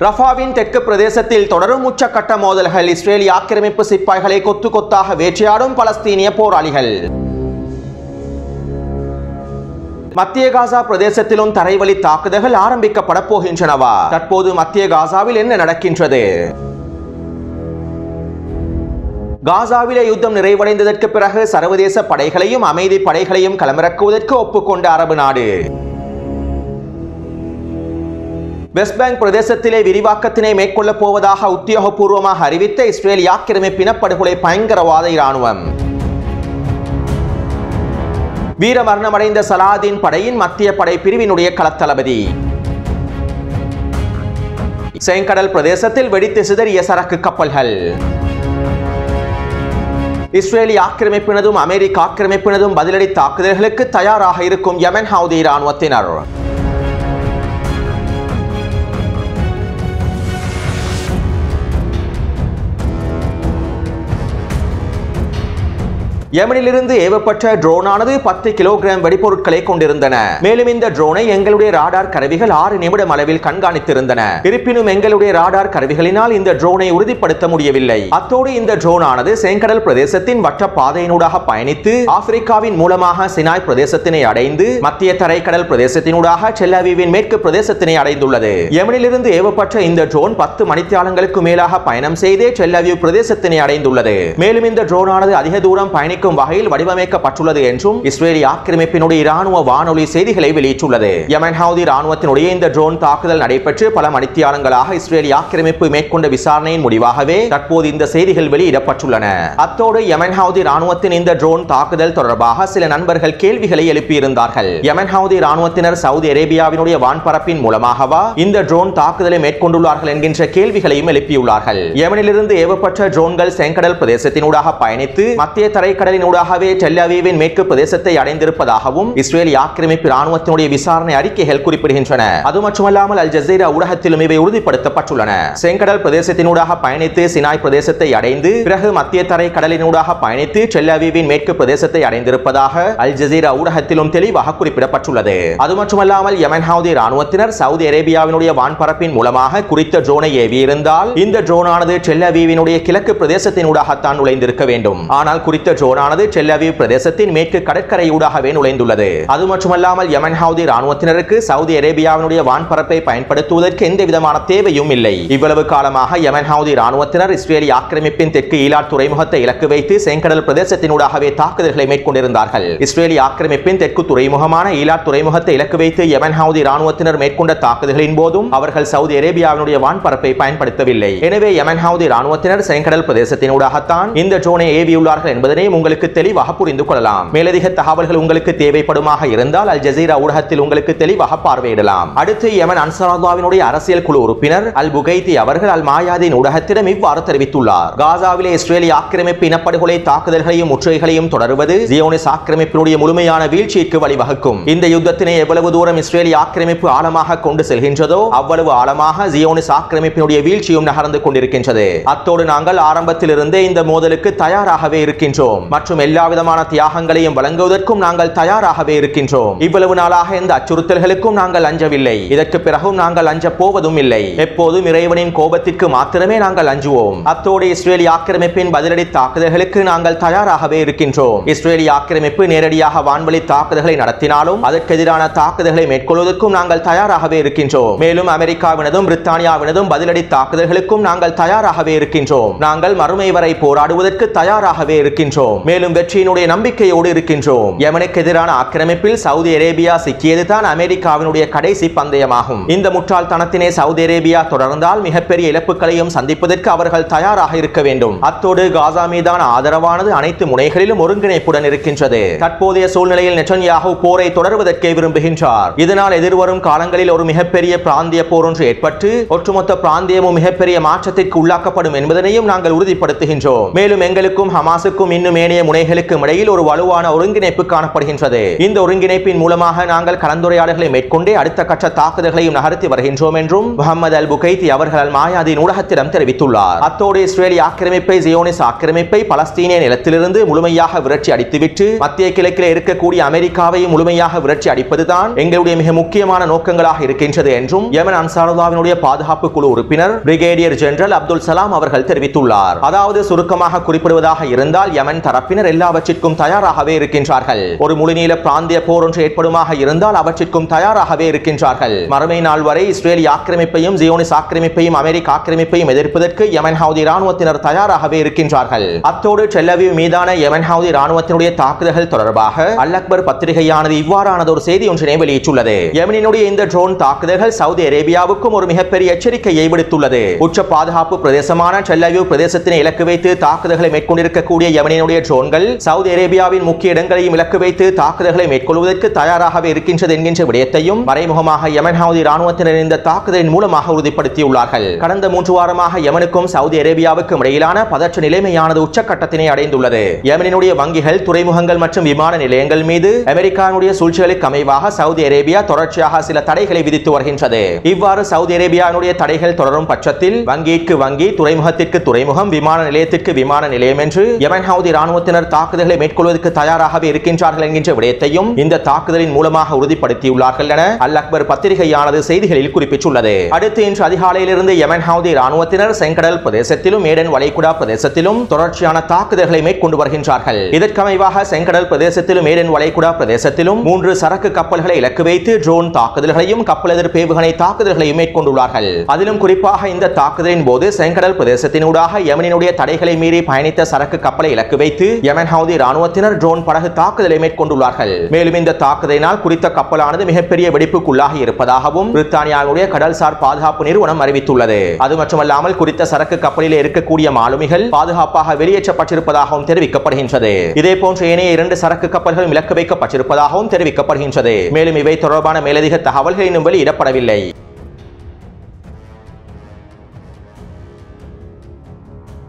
ரஃபாவின் தெற்கு பிரதேசத்தில் தொடரும் உச்சக்கட்ட மோதல்கள். இஸ்ரேலிய ஆக்கிரமிப்பு சிப்பாய்களை கொத்து கொத்தாக வேட்டையாடும் பலஸ்தீனிய போராளிகள். மத்திய காசா பிரதேசத்திலும் தரைவழி தாக்குதல்கள் ஆரம்பிக்கப்பட போகின்றனவா? தற்போது மத்திய காசாவில் என்ன நடக்கின்றது? காசாவிலே யுத்தம் நிறைவடைந்ததற்கு பிறகு சர்வதேச படைகளையும் அமைதி படைகளையும் களமிறக்குவதற்கு ஒப்புக்கொண்ட அரபு நாடு. வெஸ்ட் பேங்க் பிரதேசத்திலே விரிவாக்கத்தினை மேற்கொள்ளப் போவதாக உத்தியோகபூர்வமாக அறிவித்த இஸ்ரேல் ஆக்கிரமிப்பின படுகொலை பயங்கரவாத இராணுவம். வீரமரணமடைந்த சலாதீன் படையின் மத்திய படை பிரிவினுடைய களத்தளபதி. செங்கடல் பிரதேசத்தில் வெடித்து சிதறிய சரக்கு கப்பல்கள். இஸ்ரேலிய ஆக்கிரமிப்பினதும் அமெரிக்க ஆக்கிரமிப்பினதும் பதிலடி தாக்குதல்களுக்கு தயாராக இருக்கும் யெமன் ஹவுதி இராணுவத்தினர். யெமனிலிருந்து ஏவப்பட்ட ட்ரோனானது 10 கிலோகிராம் வெடிபொருட்களை கொண்டிருந்தன. மேலும் இந்த ட்ரோனை எங்களுடைய ராடார் கருவிகள் 6 நிமிடம் அளவில் கண்காணித்திருந்தன. இருப்பினும் எங்களுடைய ராடார் கருவிகளினால் இந்த ட்ரோனை உறுதிப்படுத்த முடியவில்லை. அத்தோடு இந்த ட்ரோனானது செங்கடல் பிரதேசத்தின் வட்ட பாதையினூடாக பயணித்து ஆப்பிரிக்காவின் மூலமாக சினாய் பிரதேசத்தினை அடைந்து மத்திய தரைக்கடல் பிரதேசத்தினூடாக டெல்-அவீவின் மேற்கு பிரதேசத்தினை அடைந்துள்ளது. யெமனிலிருந்து ஏவப்பட்ட இந்த ட்ரோன் 10 மணித்தியாலங்களுக்கு மேலாக பயணம் செய்தே டெல்-அவீவ் பிரதேசத்தினை அடைந்துள்ளது. மேலும் இந்த ட்ரோனானது அதிக தூரம் பயணிக்கும் வகையில் வடிவமைக்கப்பட்டுள்ளது என்றும் இஸ்ரேலிய ஆக்கிரமிப்பினுடைய இராணுவ வானொலி செய்திகளை வெளியிட்டுள்ளது. யெமன் ஹவுதி இராணுவத்தினுடைய இந்த ட்ரோன் தாக்குதல் நடைபெற்று பல மணித்தியாலங்களாக இஸ்ரேலிய ஆக்கிரமிப்பு மேற்கொண்ட விசாரணையின் முடிவாகவே தற்போது இந்த செய்திகள் வெளியிடப்பட்டுள்ளன. அத்தோடு யெமன் ஹவுதி இராணுவத்தின் இந்த ட்ரோன் தாக்குதல் தொடர்பாக சில நண்பர்கள் கேள்விகளை எழுப்பியிருந்தார்கள். யெமன் ஹவுதி இராணுவத்தினர் சவுதி அரேபியாவினுடைய வான்பரப்பின் மூலமாகவா இந்த ட்ரோன் தாக்குதலை மேற்கொண்டுள்ளார்கள் என்கின்ற கேள்விகளையும் எழுப்பியுள்ளார்கள். யெமனிலிருந்து ஏவப்பட்ட ட்ரோன்கள் செங்கடல் பிரதேசத்தினூடாக பயணித்து மத்திய தரைக்கடல் ஊடாகவே டெல்-அவீவின் மேற்கு பிரதேசத்தை அடைந்திருப்பதாகவும் இஸ்ரேலிய ஆக்கிரமிப்பு இராணுவத்தினுடைய விசாரணை அறிக்கைகள் குறிப்பிடுகின்றன. அது மட்டுமல்லாமல் அல் ஜசீரா ஊடகத்திலும் இவை உறுதிப்படுத்தப்பட்டுள்ளன. செங்கடல் பிரதேசத்தினூடாக பயணித்து சினாய் பிரதேசத்தை அடைந்து பிறகு மத்திய தரைக்கடலினூடாக பயணித்து டெல்-அவீவின் மேற்கு பிரதேசத்தை அடைந்திருப்பதாக அல் ஜசீரா ஊடகத்திலும் தெளிவாக குறிப்பிடப்பட்டுள்ளது. அது மட்டுமல்லாமல் யெமன் ஹவுதி இராணுவத்தினர் சவுதி அரேபியாவினுடைய வான்பரப்பின் மூலமாக குறித்த ட்ரோனை ஏவியிருந்தால் இந்த ட்ரோனானது டெல்-அவீவினுடைய கிழக்கு பிரதேசத்தினூடாகத்தான் நுழைந்திருக்க வேண்டும். ஆனால் குறித்த ட்ரோனானது டெல்-அவீவ் பிரதேசத்தின் மேற்கு கடற்கரையூடாகவே நுழைந்துள்ளது. அது மட்டுமல்லாமல் யெமன் ஹவுதி இராணுவத்தினருக்கு சவுதி அரேபியாவினுடைய வான்பரப்பை பயன்படுத்துவதற்கு எந்த விதமான தேவையும் இல்லை. இவ்வளவு காலமாக யெமன் ஹவுதி இராணுவத்தினர் இஸ்ரேலிய ஆக்கிரமிப்பின் தெற்கு ஈலாட் துறைமுகத்தை இலக்கு வைத்து செங்கடல் பிரதேசத்தினூடாகவே தாக்குதல்களை மேற்கொண்டிருந்தார்கள். இஸ்ரேலிய ஆக்கிரமிப்பின் தெற்கு துறைமுகமான ஈலாட் துறைமுகத்தை இலக்கு வைத்து யெமன் ஹவுதி இராணுவத்தினர் மேற்கொண்ட தாக்குதல்களின் போதும் அவர்கள் சவுதி அரேபியாவினுடைய வான்பரப்பை பயன்படுத்தவில்லை. எனவே யெமன் ஹவுதி இராணுவத்தினர் செங்கடல் பிரதேசத்தினூடாகத்தான் இந்த ட்ரோனை ஏவியுள்ளார்கள் என்பதனை உங்களுக்கு தெளிவாக புரிந்து கொள்ளலாம். மேலதிக தகவல்கள் உங்களுக்கு தேவைப்படுமாக இருந்தால் அல் ஜசீரா ஊடகத்தில் உங்களுக்கு தெளிவாக பார்வையிடலாம். அடுத்து யெமன் அன்சாருல்லாவினுடைய அரசியல் குழு உறுப்பினர் அல் புகைதி அவர்கள் அல் மாயாதீன் ஊடகத்திடம் இவ்வாறு தெரிவித்துள்ளார். காசாவிலே இஸ்ரேலிய ஆக்கிரமிப்பு இனப்படுகொலை தாக்குதல்களையும் முற்றுகைகளையும் தொடர்வது ஜியோனிஸ் ஆக்கிரமிப்பினுடைய முழுமையான வீழ்ச்சிக்கு வழிவகுக்கும். இந்த யுத்தத்தினை எவ்வளவு தூரம் இஸ்ரேலிய ஆக்கிரமிப்பு ஆழமாக கொண்டு செல்கின்றதோ அவ்வளவு ஆழமாக ஜியோனிஸ் ஆக்கிரமிப்பினுடைய வீழ்ச்சியும் நகர்ந்து கொண்டிருக்கின்றது. அத்தோடு நாங்கள் ஆரம்பத்திலிருந்தே இந்த மோதலுக்கு தயாராகவே இருக்கின்றோம் மற்றும் எல்லா விதமான தியாகங்களையும் வழங்குவதற்கும் நாங்கள் தயாராகவே இருக்கின்றோம். இவ்வளவு நாளாக இந்த அச்சுறுத்தல்களுக்கும் நாங்கள் அஞ்சவில்லை. இதற்கு பிறகும் நாங்கள் அஞ்ச போவதும் இல்லை. எப்போதும் இறைவனின் கோபத்திற்கு மாத்திரமே நாங்கள் அஞ்சுவோம். அத்தோடு இஸ்ரேலிய ஆக்கிரமிப்பின் பதிலடி தாக்குதல்களுக்கு நாங்கள் தயாராகவே இருக்கின்றோம். இஸ்ரேலிய ஆக்கிரமிப்பு நேரடியாக வான்வழி தாக்குதல்களை நடத்தினாலும் அதற்கு எதிரான தாக்குதல்களை மேற்கொள்வதற்கும் நாங்கள் தயாராகவே இருக்கின்றோம். மேலும் அமெரிக்காவினதும் பிரித்தானியாவினதும் பதிலடி தாக்குதல்களுக்கும் நாங்கள் தயாராகவே இருக்கின்றோம். நாங்கள் மறுமை வரை போராடுவதற்கு தயாராகவே இருக்கின்றோம். மேலும் வெற்றியினுடைய நம்பிக்கையோடு இருக்கின்றோம். யெமனுக்கு எதிரான ஆக்கிரமிப்பில் சவுதி அரேபியா சிக்கியதுதான் அமெரிக்காவினுடைய கடைசி பந்தயமாகும். இந்த முட்டாள்தனத்தினை சவுதி அரேபியா தொடர்ந்தால் மிகப்பெரிய இழப்புகளையும் சந்திப்பதற்கு அவர்கள் தயாராக இருக்க வேண்டும். அத்தோடு காசா மீதான ஆதரவானது அனைத்து முனைகளிலும் ஒருங்கிணைப்புடன் இருக்கின்றது. தற்போதைய சூழ்நிலையில் நெட்டன்யாஹூ போரை தொடர்வதற்கே விரும்புகின்றார். இதனால் எதிர்வரும் காலங்களில் ஒரு மிகப்பெரிய பிராந்திய போர் ஒன்று ஏற்பட்டு ஒட்டுமொத்த பிராந்தியமும் மிகப்பெரிய மாற்றத்திற்கு உள்ளாக்கப்படும் என்பதனையும் நாங்கள் உறுதிப்படுத்துகின்றோம். மேலும் எங்களுக்கும் ஹமாஸுக்கும் இன்னும் ஏனைய முனைகளுக்கு இடையில் ஒரு வலுவான ஒருங்கிணைப்பு காணப்படுகின்றது. இந்த ஒருங்கிணைப்பின் மூலமாக நாங்கள் கலந்துரையாடல்களை மேற்கொண்டே அடுத்த கட்ட தாக்குதல்களையும் நகர்த்தி வருகின்றோம் என்றும் முகமது அல் புகைத்தி அவர்கள் மாயாதீன் ஊடகத்திடம் தெரிவித்துள்ளார். அத்தோடு இஸ்ரேலிய ஆக்கிரமிப்பை, ஜியோனிஸ் ஆக்கிரமிப்பை பலஸ்தீனிய நிலத்திலிருந்து முழுமையாக விரட்சி அடித்துவிட்டு மத்திய கிழக்கில் இருக்கக்கூடிய அமெரிக்காவையும் முழுமையாக விரட்சி அடிப்பதுதான் எங்களுடைய மிக முக்கியமான நோக்கங்களாக இருக்கின்றது என்றும் யமன் அன்சாருல்லாவினுடைய பாதுகாப்பு குழு உறுப்பினர் பிரிகேடியர் ஜெனரல் அப்துல் சலாம் அவர்கள் தெரிவித்துள்ளார். அதாவது சுருக்கமாக குறிப்பிடுவதாக இருந்தால் யமன் தரப்பினர் எல்லாவற்றிற்கும் தயாராகவே இருக்கின்றார்கள். ஒரு முழுநீள பிராந்திய போர் ஒன்று ஏற்படுமாக இருந்தால் அவற்றிற்கும் தயாராகவே இருக்கின்றார்கள். மறுமை நாள் வரை இஸ்ரேலிய ஆக்கிரமிப்பையும், ஜியோனிஸ் ஆக்கிரமிப்பையும், அமெரிக்க ஆக்கிரமிப்பையும் எதிர்ப்பதற்கு யமன் ஹவுதி ராணுவத்தினர் தயாராகவே இருக்கின்றார்கள். அத்தோடு டெல் அவீவ் மீதான யமன் ஹவுதி ராணுவத்தினுடைய தாக்குதல்கள் தொடர்பாக அல் அக்பர் பத்திரிகையானது இவ்வாறானது ஒரு செய்தி ஒன்றினை வெளியிட்டுள்ளது. யமனினுடைய இந்த ட்ரோன் தாக்குதல்கள் சவுதி அரேபியாவுக்கும் ஒரு மிகப்பெரிய எச்சரிக்கையை விடுத்துள்ளது. உச்ச பாதுகாப்பு பிரதேசமான டெல் அவீவ் பிரதேசத்தினை இலக்கு வைத்து தாக்குதல்களை மேற்கொண்டிருக்கக்கூடிய யமனினுடைய ட்ரோன்கள் சவுதி அரேபியாவின் முக்கிய இடங்களையும் இலக்கு வைத்து தாக்குதல்களை மேற்கொள்வதற்கு தயாராகவே இருக்கின்றது என்கின்ற விடயத்தையும் மறைமுகமாக யமன் ஹவுதி ராணுவத்தினர் இந்த தாக்குதலின் மூலமாக உறுதிப்படுத்தியுள்ளார்கள். கடந்த 3 வாரமாக யமனுக்கும் சவுதி அரேபியாவுக்கும் இடையிலான பதற்ற நிலைமையானது உச்சக்கட்டத்தினை அடைந்துள்ளது. யமனினுடைய வங்கிகள், துறைமுகங்கள் மற்றும் விமான நிலையங்கள் மீது அமெரிக்காவுடைய சூழ்ச்சிகளுக்கு அமைவாக சவுதி அரேபியா தொடர்ச்சியாக சில தடைகளை விதித்து வருகின்றது. இவ்வாறு சவுதி அரேபியாவுடைய தடைகள் தொடரும் பட்சத்தில் வங்கிக்கு வங்கி, துறைமுகத்திற்கு துறைமுகம், விமான நிலையத்திற்கு விமான நிலையம் என்று யமன் ஹவுதி ராணுவத்தினர் தாக்குதல்களை மேற்கொள்வதற்கு தயாராகவே இருக்கின்றார்கள் என்கின்ற விடயத்தையும் இந்த தாக்குதலின் மூலமாக உறுதிப்படுத்தியுள்ளார்கள் என அல் அக்பர் பத்திரிகையானது செய்திகளில் குறிப்பிட்டுள்ளது. அடுத்து இன்று அதிகாலையிலிருந்து யமன் ஹவுதி ராணுவத்தினர் செங்கடல் பிரதேசத்திலும் ஏடன் வளைகுடா பிரதேசத்திலும் தொடர்ச்சியான தாக்குதல்களை மேற்கொண்டு வருகின்றார்கள். இதற்கமைவாக செங்கடல் பிரதேசத்திலும் ஏடன் வளைகுடா பிரதேசத்திலும் 3 சரக்கு கப்பல்களை இலக்கு வைத்து ட்ரோன் தாக்குதல்களையும் கப்பல் எதிர் ஏவுகணை தாக்குதல்களையும் மேற்கொண்டுள்ளார்கள். அதிலும் குறிப்பாக இந்த தாக்குதலின் போது செங்கடல் பிரதேசத்தினூடாக யமனினுடைய தடைகளை மீறி பயணித்த சரக்கு கப்பலை இலக்கு வைத்து யமன் ஹவுதி ராணுவத்தினர் ட்ரோன் படகு தாக்குதலை மேற்கொண்டுள்ளார்கள். மேலும் இந்த தாக்குதலினால் குறித்த கப்பலானது மிகப்பெரிய வெடிப்புக்குள்ளாகி இருப்பதாகவும் பிரித்தானியாவுடைய கடல்சார் பாதுகாப்பு நிறுவனம் அறிவித்துள்ளது. அது மட்டுமல்லாமல் குறித்த சரக்கு கப்பலில் இருக்கக்கூடிய மாலுமிகள் பாதுகாப்பாக வெளியேற்றப்பட்டிருப்பதாகவும் தெரிவிக்கப்படுகின்றது. இதே போன்ற ஏனைய 2 சரக்கு கப்பல்களும் இலக்கு வைக்கப்பட்டிருப்பதாகவும் தெரிவிக்கப்படுகின்றது. மேலும் இவை தொடர்பான மேலதிக தகவல்கள் இன்னும் வெளியிடப்படவில்லை.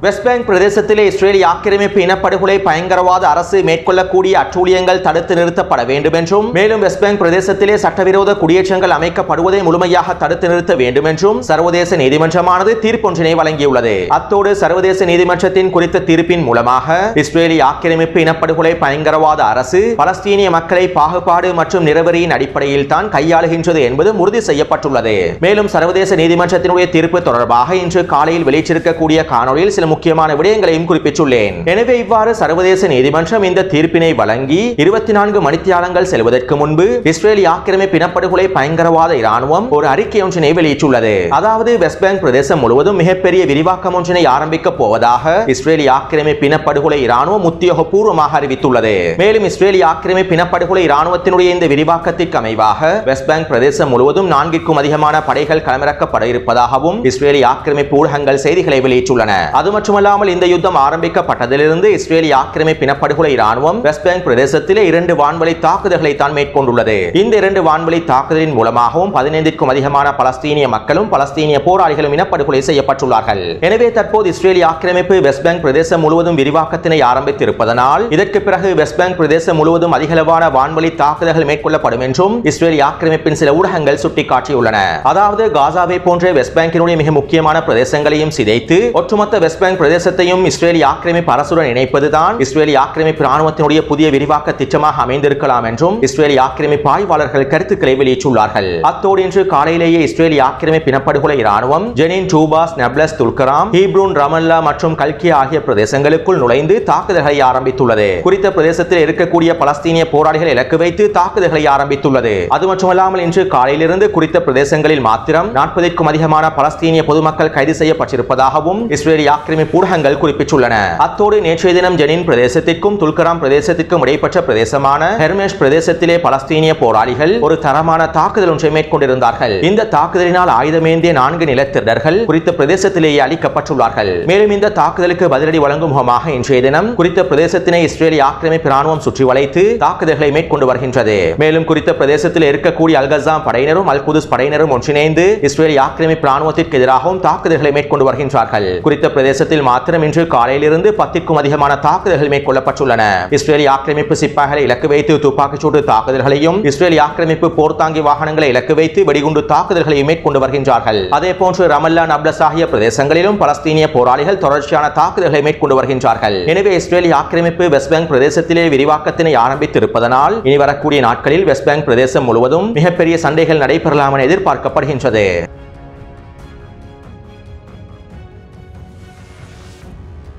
வெஸ்ட் பேங்க் பிரதேசத்திலே இஸ்ரேலிய ஆக்கிரமிப்பு, இனப்படுகொலை, பயங்கரவாத அரசு மேற்கொள்ளக்கூடிய அட்டூழியங்கள் தடுத்து நிறுத்தப்பட வேண்டும் என்றும், மேலும் வெஸ்ட் பேங்க் பிரதேசத்திலே சட்டவிரோத குடியேற்றங்கள் அமைக்கப்படுவதை முழுமையாக தடுத்து நிறுத்த வேண்டும் என்றும் சர்வதேச நீதிமன்றமானது தீர்ப்பொன்றினை வழங்கியுள்ளது. அத்தோடு சர்வதேச நீதிமன்றத்தின் குறித்த தீர்ப்பின் மூலமாக இஸ்ரேலிய ஆக்கிரமிப்பு, இனப்படுகொலை, பயங்கரவாத அரசு பலஸ்தீனிய மக்களை பாகுபாடு மற்றும் நிறவெறியின் அடிப்படையில் தான் கையாளுகின்றது என்பது உறுதி செய்யப்பட்டுள்ளது. மேலும் சர்வதேச நீதிமன்றத்தினுடைய தீர்ப்பு தொடர்பாக இன்று காலையில் வெளியிட்டிருக்கக்கூடிய காணொலியில் சில முக்கியமான விடயங்களையும் குறிப்பிட்டுள்ளேன். எனவே இவ்வாறு சர்வதேச நீதிமன்றம் இந்த தீர்ப்பினை வழங்கி 24 மணித்தியாலங்கள் செல்வதற்கு முன்பு இஸ்ரேலிய ஆக்கிரமிப்பு, இனப்படுகொலை, பயங்கரவாத இராணுவம் ஒரு அறிக்கை ஒன்றினை வெளியிட்டுள்ளது. அதாவது வெஸ்ட் பேங்க் பிரதேசம் முழுவதும் மிகப்பெரிய விரிவாக்கம் ஒன்றினை ஆரம்பிக்க போவதாக இஸ்ரேலிய ஆக்கிரமிப்பு, இனப்படுகொலை இராணுவம் உத்தியோகபூர்வமாக அறிவித்துள்ளது. மேலும் இஸ்ரேலிய ஆக்கிரமிப்பு, இனப்படுகொலை இராணுவத்தினுடைய இந்த விரிவாக்கத்திற்கு அமைவாக வெஸ்ட் பேங்க் பிரதேசம் முழுவதும் 4க்கும் அதிகமான படைகள் களமிறக்கப்பட இருப்பதாகவும் இஸ்ரேலிய ஆக்கிரமிப்பு ஊடகங்கள் செய்திகளை வெளியிட்டுள்ளன. அது மட்டுமல்லாமல் இந்த யுத்தம் ஆரம்பிக்கப்பட்டதிலிருந்து இஸ்ரேலிய ஆக்கிரமிப்பு, இனப்படுகொலை இராணுவம் வெஸ்ட் பேங்க் பிரதேசத்திலே 2 வான்வழி தாக்குதல்களை தான் மேற்கொண்டுள்ளது. இந்த 2 வான்வழி தாக்குதலின் மூலமாகவும் 15க்கும் அதிகமான பலஸ்தீனிய மக்களும் பலஸ்தீனிய போராளிகளும் இனப்படுகொலை செய்யப்பட்டுள்ளார்கள். எனவே தற்போது இஸ்ரேலிய ஆக்கிரமிப்பு வெஸ்ட் பேங்க் பிரதேசம் முழுவதும் விரிவாக்கத்தினை ஆரம்பித்திருப்பதனால் இதற்கு பிறகு வெஸ்ட் பேங்க் பிரதேசம் முழுவதும் அதிகளவான வான்வழி தாக்குதல்கள் மேற்கொள்ளப்படும் என்றும் இஸ்ரேலிய ஆக்கிரமிப்பின் சில ஊடகங்கள் சுட்டிக்காட்டியுள்ளன. அதாவது காசாவை போன்ற வெஸ்ட் பேங்கினுடைய மிக முக்கியமான பிரதேசங்களையும் சிதைத்து ஒட்டுமொத்த வெஸ்ட் பேங்க் பிரதேசத்தையும் இஸ்ரேலிய ஆக்கிரமிப்பு அரசுடன் இணைப்பதுதான் இஸ்ரேலிய ஆக்கிரமிப்பு ராணுவத்தினுடைய புதிய விரிவாக்க திட்டமாக அமைந்திருக்கலாம் என்றும் இஸ்ரேலிய ஆக்கிரமிப்பு ஆய்வாளர்கள் கருத்துக்களை வெளியிட்டுள்ளார்கள். அத்தோடு இன்று காலையிலேயே இஸ்ரேலிய ஆக்கிரமிப்பு, இனப்படுகொலை இராணுவம் ஜெனின், டூபாஸ், நப்லஸ், துல்கராம், ஹீப்ரூன், ரமல்லா மற்றும் கல்கியா ஆகிய பிரதேசங்களுக்குள் நுழைந்து தாக்குதல்களை ஆரம்பித்துள்ளது. குறித்த பிரதேசத்தில் இருக்கக்கூடிய பலஸ்தீனிய போராளிகளை இலக்கு வைத்து தாக்குதல்களை ஆரம்பித்துள்ளது. அது மட்டுமல்லாமல் இன்று காலையிலிருந்து குறித்த பிரதேசங்களில் மாத்திரம் 40க்கும் அதிகமான பலஸ்தீனிய பொதுமக்கள் கைது செய்யப்பட்டிருப்பதாகவும் இஸ்ரேலிய ஆக்கிரமிப்பு ஊடகங்கள் குறிப்பிட்டுள்ளன. அத்தோடு நேற்றைய தினம் ஜெனின் பிரதேசத்திற்கும் துல்கராம் பிரதேசத்திற்கும் இடைப்பட்ட பிரதேசமான ஹெர்மேஷ் பிரதேசத்திலே பலஸ்தீனிய போராளிகள் ஒரு தரமான தாக்குதல் ஒன்றை மேற்கொண்டிருந்தார்கள். இந்த தாக்குதலினால் ஆயுதமேந்திய 4 நிலத்திரர்கள் குறித்த பிரதேசத்திலேயே அளிக்கப்பட்டுள்ளார்கள். மேலும் இந்த தாக்குதலுக்கு பதிலடி வழங்கும் முகமாக இன்றைய தினம் குறித்த பிரதேசத்தினை இஸ்ரேலிய ஆக்கிரமிப்பு ராணுவம் சுற்றி வளைத்து தாக்குதல்களை மேற்கொண்டு வருகின்றது. மேலும் குறித்த பிரதேசத்தில் இருக்கக்கூடிய அல்-கஸாம் படையினரும் அல் குதுஸ் படையினரும் ஒன்றிணைந்து இஸ்ரேலிய ஆக்கிரமிப்பு ராணுவத்திற்கு எதிராகவும் தாக்குதல்களை மேற்கொண்டு வருகின்றார்கள். குறித்த பிரதேச பிரதேசத்தில் மாத்திரம் இன்று காலையிலிருந்து 10க்கும் அதிகமான தாக்குதல்கள் மேற்கொள்ளப்பட்டுள்ளன. இஸ்ரேலிய ஆக்கிரமிப்பு சிப்பாய்களை இலக்கு வைத்து துப்பாக்கிச்சூடு தாக்குதல்களையும் இஸ்ரேலிய ஆக்கிரமிப்பு போர்த்தாங்கி வாகனங்களை இலக்கு வைத்து வெடிகுண்டு தாக்குதல்களையும் மேற்கொண்டு வருகின்றார்கள். அதேபோன்று ரமல்லா நப்லஸ் ஆகிய பிரதேசங்களிலும் பலஸ்தீனிய போராளிகள் தொடர்ச்சியான தாக்குதல்களை மேற்கொண்டு வருகின்றார்கள். எனவே இஸ்ரேலிய ஆக்கிரமிப்பு வெஸ்ட் பேங்க் பிரதேசத்திலே விரிவாக்கத்தினை ஆரம்பித்திருப்பதனால் இனி வரக்கூடிய நாட்களில் வெஸ்ட் பேங்க் பிரதேசம் முழுவதும் மிகப்பெரிய சண்டைகள் நடைபெறலாம் என எதிர்பார்க்கப்படுகின்றது.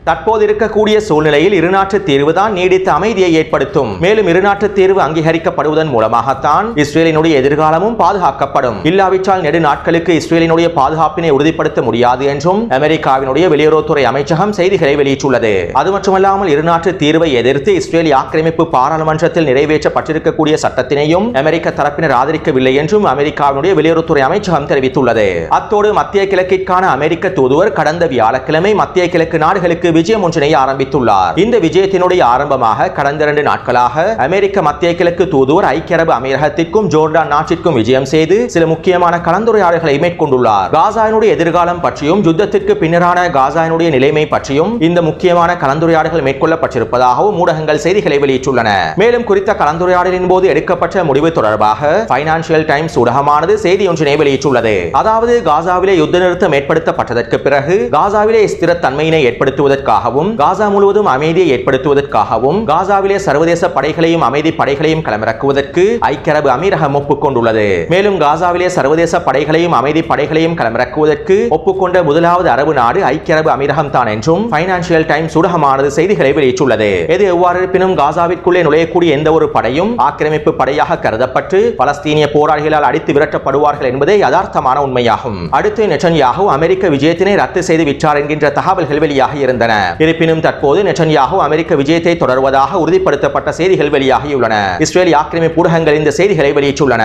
தற்போது இருக்கக்கூடிய சூழ்நிலையில் இருநாட்டு தீர்வுதான் நீடித்த அமைதியை ஏற்படுத்தும். மேலும் இருநாட்டு தீர்வு அங்கீகரிக்கப்படுவதன் மூலமாகத்தான் இஸ்ரேலினுடைய எதிர்காலமும் பாதுகாக்கப்படும். இல்லாவிட்டால் நெடு நாட்களுக்கு இஸ்ரேலினுடைய பாதுகாப்பினை உறுதிப்படுத்த முடியாது என்றும் அமெரிக்காவினுடைய வெளியுறவுத்துறை அமைச்சகம் செய்திகளை வெளியிட்டுள்ளது. அது மட்டுமல்லாமல் இருநாட்டு தீர்வை எதிர்த்து இஸ்ரேலிய ஆக்கிரமிப்பு பாராளுமன்றத்தில் நிறைவேற்றப்பட்டிருக்கக்கூடிய சட்டத்தினையும் அமெரிக்க தரப்பினர் ஆதரிக்கவில்லை என்றும் அமெரிக்காவினுடைய வெளியுறவுத்துறை அமைச்சகம் தெரிவித்துள்ளது. அத்தோடு மத்திய கிழக்கிற்கான அமெரிக்க தூதுவர் கடந்த வியாழக்கிழமை மத்திய கிழக்கு நாடுகளுக்கு விஜயம் ஒன்றினை ஆரம்பித்துள்ளார். இந்த விஜயத்தினுடைய ஆரம்பமாக கடந்த 2 நாட்களாக அமெரிக்க மத்திய கிழக்கு தூதுவர் ஐக்கிய அரபு அமீரகத்திற்கும் ஜோர்டான் நாட்டிற்கும் விஜயம் செய்து சில முக்கியமான கலந்துரையாடல்களை மேற்கொண்டுள்ளார். காசாவினுடைய எதிர்காலம் பற்றியும் யுத்தத்திற்கு பின்னரான காசாவினுடைய நிலைமை பற்றியும் இந்த முக்கியமான கலந்துரையாடல்கள் மேற்கொள்ளப்பட்டிருப்பதாகவும் ஊடகங்கள் செய்திகளை வெளியிட்டுள்ளன. மேலும் குறித்த கலந்துரையாடலின் போது எடுக்கப்பட்ட முடிவு தொடர்பாக பைனான்சியல் டைம்ஸ் ஊடகமானது செய்தி ஒன்றினை வெளியிட்டுள்ளது. அதாவது காசாவிலே யுத்த நிறுத்தம் ஏற்படுத்தப்பட்டதற்கு பிறகு காசாவிலே ஸ்திரத்தன்மையினை ஏற்படுத்துவதற்கு காசா முழுவதும் அமைதியை ஏற்படுத்துவதற்காகவும் காசாவிலே சர்வதேச படைகளையும் அமைதி படைகளையும் களமிறக்குவதற்கு ஐக்கிய அரபு அமீரகம் ஒப்புக்கொண்டுள்ளது. மேலும் காசாவிலே சர்வதேச படைகளையும் அமைதி படைகளையும் களமிறக்குவதற்கு ஒப்புக்கொண்ட முதலாவது அரபு நாடு ஐக்கிய அரபு அமீரகம் தான் என்றும் பைனான்சியல் டைம்ஸ் ஊடகமானது செய்திகளை வெளியிட்டுள்ளது. எது எவ்வாறு இருப்பினும் காசாவிற்குள்ளே நுழையக்கூடிய எந்த ஒரு படையும் ஆக்கிரமிப்பு படையாக கருதப்பட்டு பலஸ்தீனிய போராளிகளால் அடித்து விரட்டப்படுவார்கள் என்பதே யதார்த்தமான உண்மையாகும். அடுத்து நெட்டன்யாஹூ அமெரிக்க விஜயத்தினை ரத்து செய்து விட்டார் என்கின்ற தகவல்கள் வெளியாகி இருந்தன. இருப்பினும் தற்போது நெட்டன்யாஹூ அமெரிக்க விஜயத்தை தொடர்வதாக உறுதிப்படுத்தப்பட்ட செய்திகள் வெளியாகியுள்ளன. இஸ்ரேலிய ஆக்கிரமிப்பு ஊடகங்கள் இந்த செய்திகளை வெளியிட்டுள்ளன.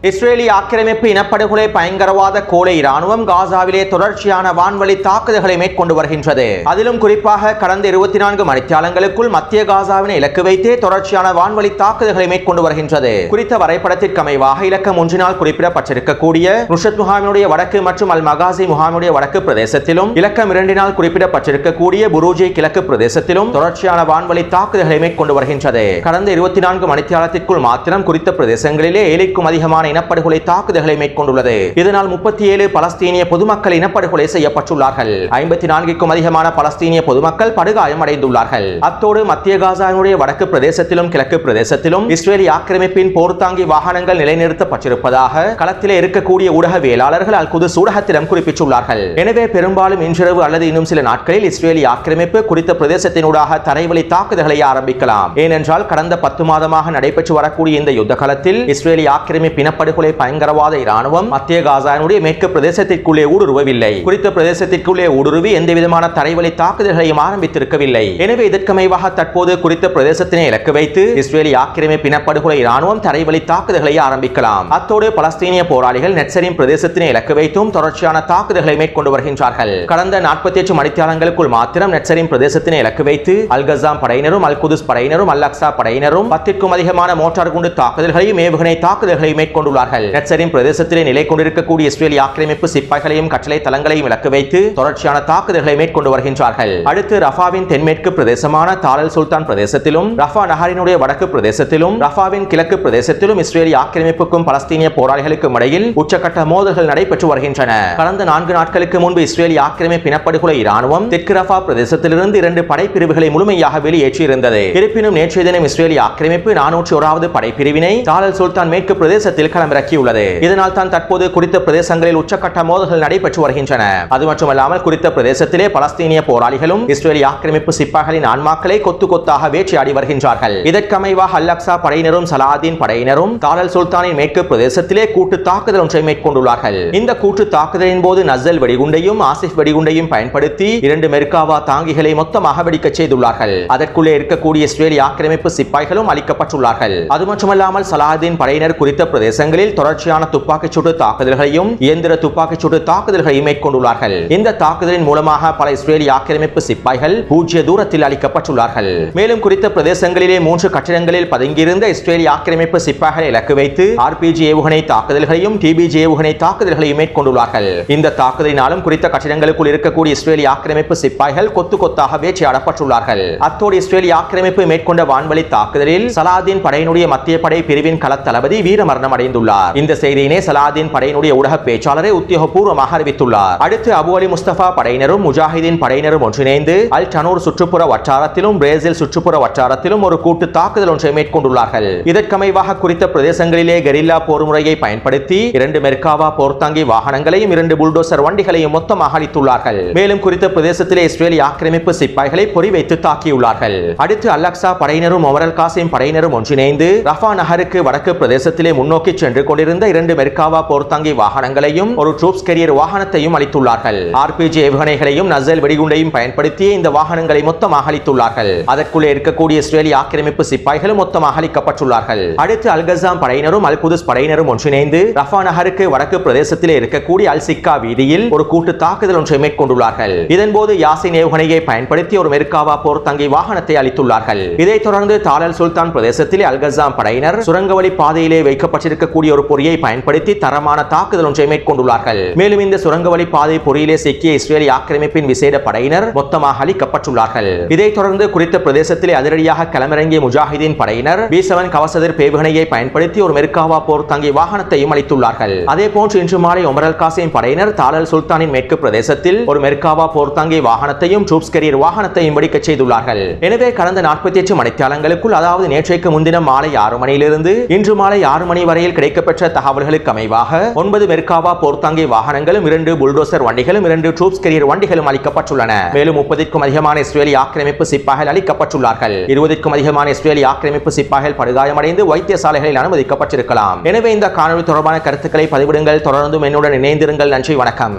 இஸ்ரேலிய ஆக்கிரமிப்பு இனப்படுகொலை பயங்கரவாத கோலை இராணுவம் காசாவிலே தொடர்ச்சியான வான்வழி தாக்குதல்களை மேற்கொண்டு வருகின்றது. அதிலும் குறிப்பாக கடந்த 24 மணித்தியாலங்களுக்குள் மத்திய காசாவினை இலக்கு வைத்தே தொடர்ச்சியான வான்வழி தாக்குதல்களை மேற்கொண்டு வருகின்றது. குறித்த வரைபடத்திற்கு அமைவாக இலக்கம் 1 குறிப்பிடப்பட்டிருக்கக்கூடிய நுஷத் முகாமினுடைய வடக்கு மற்றும் அல் மகாசி முகாமினுடைய வடக்கு பிரதேசத்திலும் இலக்கம் 2 குறிப்பிடப்பட்டிருக்கக்கூடிய புரூஜி கிழக்கு பிரதேசத்திலும் தொடர்ச்சியான வான்வழி தாக்குதல்களை மேற்கொண்டு வருகின்றது. கடந்த 24 மணித்தியாலத்திற்குள் மாத்திரம் குறித்த பிரதேசங்களிலே 7க்கும் அதிகமான இனப்படுகொலை தாக்குதல்களை மேற்கொண்டுள்ளது. இதனால் 37 பலஸ்தீனிய பொதுமக்கள் இனப்படுகொலை செய்யப்பட்டுள்ளார்கள். 54க்கும் அதிகமான பலஸ்தீனிய பொதுமக்கள் படுகாயம் அடைந்துள்ளார்கள். அத்தோடு மத்திய காசாவினுடைய வடக்கு பிரதேசத்திலும் கிழக்கு பிரதேசத்திலும் இஸ்ரேலிய ஆக்கிரமிப்பின் போர்த்தாங்கி வாகனங்கள் நிலைநிறுத்தப்பட்டிருப்பதாக களத்திலே இருக்கக்கூடிய ஊடகவியலாளர்கள் அல் குதுஸ் ஊடகத்திடம் குறிப்பிட்டுள்ளார்கள். எனவே பெரும்பாலும் இன்றிரவு அல்லது இன்னும் சில நாட்களில் இஸ்ரேலிய ஆக்கிரமிப்பு குறித்த பிரதேசத்தினூடாக தரைவழி தாக்குதல்களை ஆரம்பிக்கலாம். ஏனென்றால் கடந்த 10 மாதமாக நடைபெற்று வரக்கூடிய இந்த யுத்த காலத்தில் இஸ்ரேலிய ஆக்கிரமிப்பு படுகொலை பயங்கரவாத இராணுவம் மத்திய காசாவினுடைய மேற்கு பிரதேசத்திற்குள்ளே ஊடுருவவில்லை. குறித்த பிரதேசத்திற்குள்ளே ஊடுருவி எந்தவிதமான தரைவழி தாக்குதல்களையும் ஆரம்பித்திருக்கவில்லை. எனவே இதற்கமைவாக தற்போது குறித்த பிரதேசத்தினை இலக்கு வைத்து இஸ்ரேலிய ஆக்கிரமிப்பு இனப்படுகொலை இராணுவம் தரைவழி தாக்குதல்களை ஆரம்பிக்கலாம். அத்தோடு பலஸ்தீனிய போராளிகள் நெட்சரின் பிரதேசத்தினை இலக்கு வைத்தும் தொடர்ச்சியான தாக்குதல்களை மேற்கொண்டு வருகின்றார்கள். கடந்த 48 மணித்தியாலங்களுக்குள் மாத்திரம் நெட்சரின் பிரதேசத்தினை இலக்கு வைத்து அல் கஸாம் படையினரும் அல் குதுஸ் படையினரும் அல் அக்ஸா படையினரும் 10க்கும் அதிகமான மோட்டார் குண்டு தாக்குதல்களையும் ஏவுகணை தாக்குதல்களை மேற்கொண்டு நெட்சரின் பிரதேசத்திலே நிலை கொண்டிருக்கக்கூடிய இஸ்ரேலிய ஆக்கிரமிப்பு சிப்பாய்களையும் கட்டளை தளங்களையும் இலக்கு வைத்து தொடர்ச்சியான தாக்குதல்களை மேற்கொண்டு வருகின்றார்கள். அடுத்து ரஃபாவின் தென்மேற்கு பிரதேசமான தாலல் சுல்தான் பிரதேசத்திலும் ரஃபா நகரினுடைய வடக்கு பிரதேசத்திலும் ரஃபாவின் கிழக்கு பிரதேசத்திலும் இஸ்ரேலிய ஆக்கிரமிப்புக்கும் பலஸ்தீனிய போராளிகளுக்கும் இடையில் உச்சகட்ட மோதல்கள் நடைபெற்று வருகின்றன. கடந்த 4 நாட்களுக்கு முன்பு இஸ்ரேலிய ஆக்கிரமிப்பு இனப்படுகொலை இராணுவம் தெற்கு ரஃபா பிரதேசத்திலிருந்து 2 படைப்பிரிவுகளை முழுமையாக வெளியேற்றியிருந்தது. இருப்பினும் நேற்றைய தினம் இஸ்ரேலிய ஆக்கிரமிப்பு 401வது படைப்பிரிவினை தாலல் சுல்தான் மேற்கு பிரதேசத்தில் களமிறக்கியுள்ளது. இதனால் தான் தற்போது குறித்த பிரதேசங்களில் உச்சகட்ட மோதல்கள் நடைபெற்று வருகின்றன. அது மட்டுமல்லாமல் குறித்த பிரதேசத்திலே பலஸ்தீனிய போராளிகளும் இஸ்ரேலிய ஆக்கிரமிப்பு சிப்பாய்களின் ஆன்மாக்களை கொத்து கொத்தாக வேட்டையாடி வருகின்றார்கள். இதற்கமைவாக அல் அக்ஸா படையினரும் சலாதீன் படையினரும் தாலல் சுல்தானின் மேற்கு பிரதேசத்திலே கூட்டு தாக்குதல் ஒன்றை மேற்கொண்டுள்ளார்கள். இந்த கூட்டு தாக்குதலின் போது நஸ்ஸல் வெடிகுண்டையும் ஆசிப் வெடிகுண்டையும் பயன்படுத்தி 2 மெர்காவா தாங்கிகளை மொத்தமாக வெடிக்க செய்துள்ளார்கள். அதற்குள்ளே இருக்கக்கூடிய இஸ்ரேலிய ஆக்கிரமிப்பு சிப்பாய்களும் அளிக்கப்பட்டுள்ளார்கள். அது மட்டுமல்லாமல் சலாதீன் படையினர் குறித்த பிரதேசங்களில் பிரதேசங்களில் தொடர்ச்சியான துப்பாக்கிச் சூட்டு தாக்குதல்களையும் இயந்திர துப்பாக்கிச் சூட்டு தாக்குதல்களையும் மேற்கொண்டுள்ளார்கள். இந்த தாக்குதலின் மூலமாக பல இஸ்ரேலிய ஆக்கிரமிப்பு சிப்பாய்கள் பூஜ்ய தூரத்தில் அளிக்கப்பட்டுள்ளார்கள். மேலும் குறித்த பிரதேசங்களிலே 3 கட்டிடங்களில் பதுங்கியிருந்த இஸ்ரேலிய ஆக்கிரமிப்பு சிப்பாய்களை இலக்கு வைத்து RPG ஏவுகணை தாக்குதல்களையும் TBG ஏவுகணை தாக்குதல்களையும் மேற்கொண்டுள்ளார்கள். இந்த தாக்குதலினாலும் குறித்த கட்டிடங்களுக்குள் இருக்கக்கூடிய இஸ்ரேலிய ஆக்கிரமிப்பு சிப்பாய்கள் கொத்து கொத்தாக வேட்டையாடப்பட்டுள்ளார்கள். அத்தோடு இஸ்ரேலிய ஆக்கிரமிப்பு மேற்கொண்ட வான்வழி தாக்குதலில் சலாதீன் படையினுடைய மத்திய படை பிரிவின் கள தளபதி வீரமரணம் அடைந்துள்ளார். இந்த செய்தியினை சலாதீன் படையினுடைய ஊடக பேச்சாளரை உத்தியோகபூர்வமாக அறிவித்துள்ளார். அடுத்து அபு அலி முஸ்தபா படையினரும் முஜாஹிதீன் படையினரும் ஒன்றிணைந்து அல் டனூர் சுற்றுப்புற வட்டாரத்திலும் பிரேசில் சுற்றுப்புற வட்டாரத்திலும் ஒரு கூட்டு தாக்குதல் ஒன்றை மேற்கொண்டுள்ளார்கள். இதற்கமைவாக குறித்த பிரதேசங்களிலே கெரில்லா போர் முறையை பயன்படுத்தி 2 மெர்காவா போர்த்தாங்கி வாகனங்களையும் 2 புல்டோசர் வண்டிகளையும் மொத்தமாக அளித்துள்ளார்கள். மேலும் குறித்த பிரதேசத்திலே இஸ்ரேலிய ஆக்கிரமிப்பு சிப்பாய்களை பொறிவைத்து தாக்கியுள்ளார்கள். அடுத்து அல்-அக்ஸா படையினரும் ஒமர் அல் காசிம் படையினரும் ஒன்றிணைந்து ரஃபா நகருக்கு வடக்கு பிரதேசத்திலே முன்னோக்கி சென்று கொண்டிருந்த 2 மெர்காவா போர்த்தாங்கி வாகனங்களையும் ஒரு ட்ரூப்ஸ் கேரியர் வாகனத்தையும் அளித்துள்ளார்கள். RPG ஏவுகணைகளையும் நசல் வெடிகுண்டையும் பயன்படுத்தி இந்த வாகனங்களை மொத்தமாக அளித்துள்ளார்கள். அதற்குள்ளே இருக்கக்கூடிய இஸ்ரேலிய ஆக்கிரமிப்பு சிப்பாய்களும் மொத்தமாக அளிக்கப்பட்டுள்ளார்கள். அடுத்து அல்-கஸாம் படையினரும் அல் குதுஸ் படையினரும் ஒன்றிணைந்து ரஃபா நகருக்கு வடக்கு பிரதேசத்திலே இருக்கக்கூடிய அல் சிக்கா வீதியில் ஒரு கூட்டு தாக்குதல் ஒன்றை மேற்கொண்டுள்ளார்கள். இதன்போது யாசின் ஏவுகணையை பயன்படுத்தி ஒரு மெர்காவா போர்த்தாங்கி வாகனத்தை அளித்துள்ளார்கள். இதைத் தொடர்ந்து தாலல் சுல்தான் பிரதேசத்திலே அல்-கஸாம் படையினர் சுரங்கவழி பாதையிலே வைக்கப்பட்டிருக்கக்கூடிய ஒரு பொறியை பயன்படுத்தி தரமான தாக்குதல் ஒன்றை மேற்கொண்டுள்ளார்கள். மேலும் இந்த சுரங்கவழி பாதை பொறியிலே சிக்கிய இஸ்ரேலிய ஆக்கிரமிப்பின் விசேட படையினர் மொத்தமாக அளிக்கப்பட்டுள்ளார்கள். இதைத் தொடர்ந்து குறித்த பிரதேசத்திலே அதிரடியாக களமிறங்கிய முஜாஹிதீன் படையினர் B7 கவசதிர் ஏவுகணையை பயன்படுத்தி ஒரு மெர்காவா போர்த்தாங்கி வாகனத்தையும் அளித்துள்ளார்கள். அதே போன்று இன்று மாலை ஒமர் அல் காசிம் படையினர் தாலல் சுல்தானின் மேற்கு பிரதேசத்தில் ஒரு மெர்காவா போர்த்தாங்கி வாகனத்தையும் ட்ரூப்ஸ் கேரியர் வாகனத்தையும் வெடிக்கச் செய்துள்ளார்கள். எனவே கடந்த 48 மணித்தியாலங்களுக்குள், அதாவது நேற்றைக்கு முன்தினம் மாலை 6 மணியிலிருந்து இன்று மாலை 6 மணி வரையில் கிடைக்கப்பெற்ற தகவல்களுக்கு அமைவாக 9 மெர்காவா போர்த்தாங்கி வாகனங்களும் 2 புல்டோசர் வண்டிகளும் 2 ட்ரூப்ஸ் கேரியர் வண்டிகளும் அளிக்கப்பட்டுள்ளன. மேலும் 30க்கும் அதிகமான இஸ்ரேலிய ஆக்கிரமிப்பு சிப்பாய்கள் அளிக்கப்பட்டுள்ளார்கள். 20க்கும் அதிகமான இஸ்ரேலிய ஆக்கிரமிப்பு சிப்பாய்கள் படுகாயமடைந்து வைத்தியசாலைகளில் அனுமதிக்கப்பட்டிருக்கலாம். எனவே இந்த காணொலி தொடர்பான கருத்துக்களை பதிவிடுங்கள். தொடர்ந்தும் என்னுடன் இணைந்திருங்கள். நன்றி, வணக்கம்.